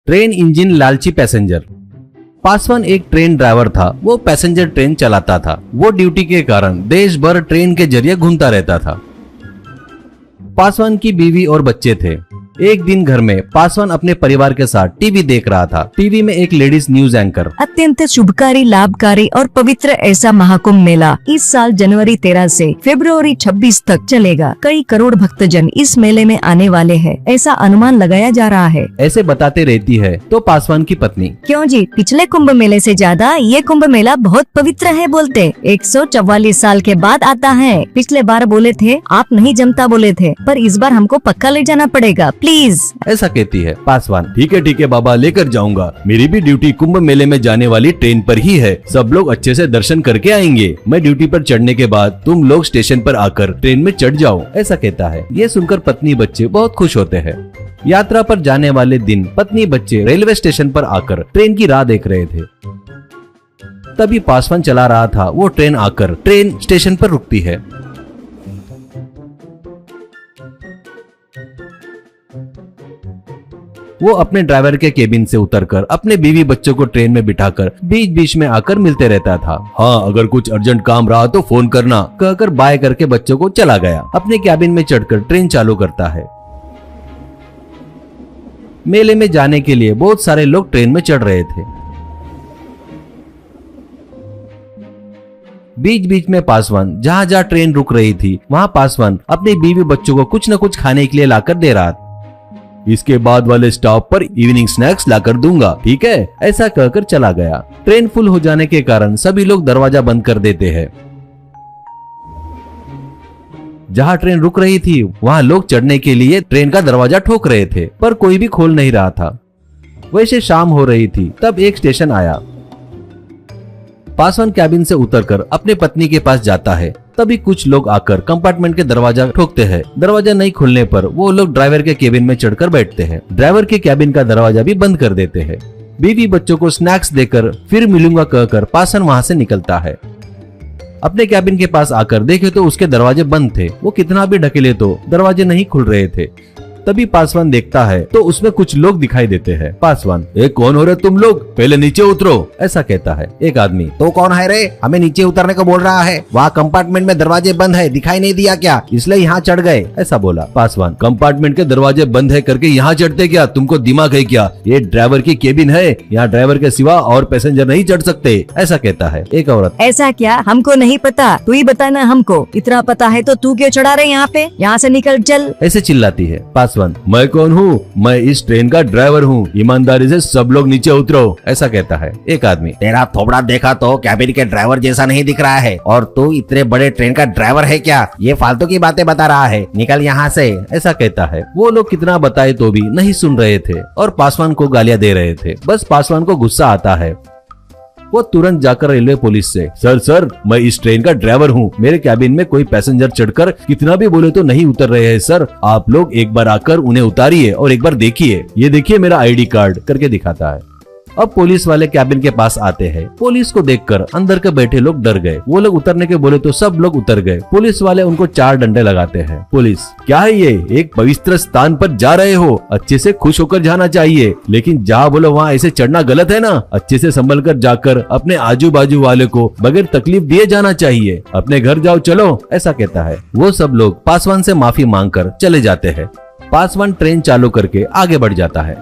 Train engine लालची passenger. Paswan एक train driver था। वो पैसेंजर ट्रेन चलाता था। वो ड्यूटी के कारण देश भर ट्रेन के जरिए घूमता रहता था। पासवान की बीवी और बच्चे थे। एक दिन घर में पासवान अपने परिवार के साथ टीवी देख रहा था। टीवी में एक लेडीज न्यूज एंकर अत्यंत शुभकारी, लाभकारी और पवित्र ऐसा महाकुंभ मेला इस साल जनवरी 13 से फरवरी 26 तक चलेगा। कई करोड़ भक्तजन इस मेले में आने वाले हैं, ऐसा अनुमान लगाया जा रहा है। ऐसे बताते रहती है तो पासवान की पत्नी, क्यों जी, पिछले कुंभ मेले से ज्यादा ये कुंभ मेला बहुत पवित्र है बोलते। 144 साल के बाद आता है। पिछले बार बोले थे आप नहीं जमता बोले थे, पर इस बार हमको पक्का ले जाना पड़ेगा प्लीज, ऐसा कहती है। पासवान, ठीक है बाबा, लेकर जाऊंगा। मेरी भी ड्यूटी कुंभ मेले में जाने वाली ट्रेन पर ही है। सब लोग अच्छे से दर्शन करके आएंगे। मैं ड्यूटी पर चढ़ने के बाद तुम लोग स्टेशन पर आकर ट्रेन में चढ़ जाओ, ऐसा कहता है। ये सुनकर पत्नी बच्चे बहुत खुश होते हैं। यात्रा पर जाने वाले दिन पत्नी बच्चे रेलवे स्टेशन पर आकर ट्रेन की राह देख रहे थे। तभी पासवान चला रहा था। वो ट्रेन आकर ट्रेन स्टेशन पर रुकती है। वो अपने ड्राइवर के केबिन से उतरकर अपने बीवी बच्चों को ट्रेन में बिठाकर बीच बीच में आकर मिलते रहता था। हाँ, अगर कुछ अर्जेंट काम रहा तो फोन करना, कहकर बाय करके बच्चों को चला गया। अपने केबिन में चढ़कर ट्रेन चालू करता है। मेले में जाने के लिए बहुत सारे लोग ट्रेन में चढ़ रहे थे। बीच बीच में पासवान जहाँ जहाँ ट्रेन रुक रही थी वहाँ पासवान अपने बीवी बच्चों को कुछ न कुछ खाने के लिए लाकर दे रहा था। इसके बाद वाले स्टॉप पर इवनिंग स्नैक्स लाकर दूंगा, ठीक है, ऐसा कहकर चला गया। ट्रेन फुल हो जाने के कारण सभी लोग दरवाजा बंद कर देते हैं। जहाँ ट्रेन रुक रही थी वहाँ लोग चढ़ने के लिए ट्रेन का दरवाजा ठोक रहे थे, पर कोई भी खोल नहीं रहा था। वैसे शाम हो रही थी, तब एक स्टेशन आया। पासवान कैबिन से उतरकर अपने पत्नी के पास जाता है। तभी कुछ लोग आकर कंपार्टमेंट के दरवाजा ठोकते हैं। दरवाजा नहीं खुलने पर वो लोग ड्राइवर के केबिन में चढ़कर बैठते हैं। ड्राइवर के केबिन का दरवाजा भी बंद कर देते हैं। बीवी बच्चों को स्नैक्स देकर फिर मिलूंगा कहकर पासवान वहाँ से निकलता है। अपने केबिन के पास आकर देखे तो उसके दरवाजे बंद थे। वो कितना भी ढकेले तो दरवाजे नहीं खुल रहे थे। तभी पासवान देखता है तो उसमें कुछ लोग दिखाई देते हैं। पासवान, ए कौन हो रहे तुम लोग, पहले नीचे उतरो, ऐसा कहता है। एक आदमी, तो कौन है रे, हमें नीचे उतरने को बोल रहा है। वहाँ कंपार्टमेंट में दरवाजे बंद है, दिखाई नहीं दिया क्या, इसलिए यहाँ चढ़ गए, ऐसा बोला। पासवान, कंपार्टमेंट के दरवाजे बंद है करके यहाँ चढ़ते क्या, तुमको दिमाग है क्या? ये ड्राइवर की केबिन है, यहाँ ड्राइवर के सिवा और पैसेंजर नहीं चढ़ सकते, ऐसा कहता है। एक औरत, ऐसा क्या, हमको नहीं पता, तू ही बताना हमको। इतना पता है तो तू क्यों चढ़ा रहे यहाँ पे, यहाँ से निकल चल, ऐसे चिल्लाती है। पासवान, मैं कौन हूँ, मैं इस ट्रेन का ड्राइवर हूँ, ईमानदारी से सब लोग नीचे उतरो, ऐसा कहता है। एक आदमी, तेरा थोबड़ा देखा तो कैबिन के ड्राइवर जैसा नहीं दिख रहा है, और तू इतने बड़े ट्रेन का ड्राइवर है क्या, ये फालतू की बातें बता रहा है, निकल यहाँ से, ऐसा कहता है। वो लोग कितना बताए तो भी नहीं सुन रहे थे और पासवान को गालियां दे रहे थे। बस पासवान को गुस्सा आता है। वो तुरंत जाकर रेलवे पुलिस से, सर मैं इस ट्रेन का ड्राइवर हूँ, मेरे कैबिन में कोई पैसेंजर चढ़कर कितना भी बोले तो नहीं उतर रहे हैं सर, आप लोग एक बार आकर उन्हें उतारिए और एक बार देखिए, ये देखिए मेरा आईडी कार्ड, करके दिखाता है। अब पुलिस वाले कैबिन के पास आते हैं। पुलिस को देखकर अंदर के बैठे लोग डर गए। वो लोग उतरने के बोले तो सब लोग उतर गए। पुलिस वाले उनको 4 डंडे लगाते हैं। पुलिस, क्या है ये, एक पवित्र स्थान पर जा रहे हो, अच्छे से खुश होकर जाना चाहिए, लेकिन जहाँ बोलो वहाँ ऐसे चढ़ना गलत है ना, अच्छे से संभल कर जाकर अपने आजू बाजू वाले को बगैर तकलीफ दिए जाना चाहिए, अपने घर जाओ चलो, ऐसा कहता है। वो सब लोग पासवान से माफी मांगकर चले जाते हैं। पासवान ट्रेन चालू करके आगे बढ़ जाता है।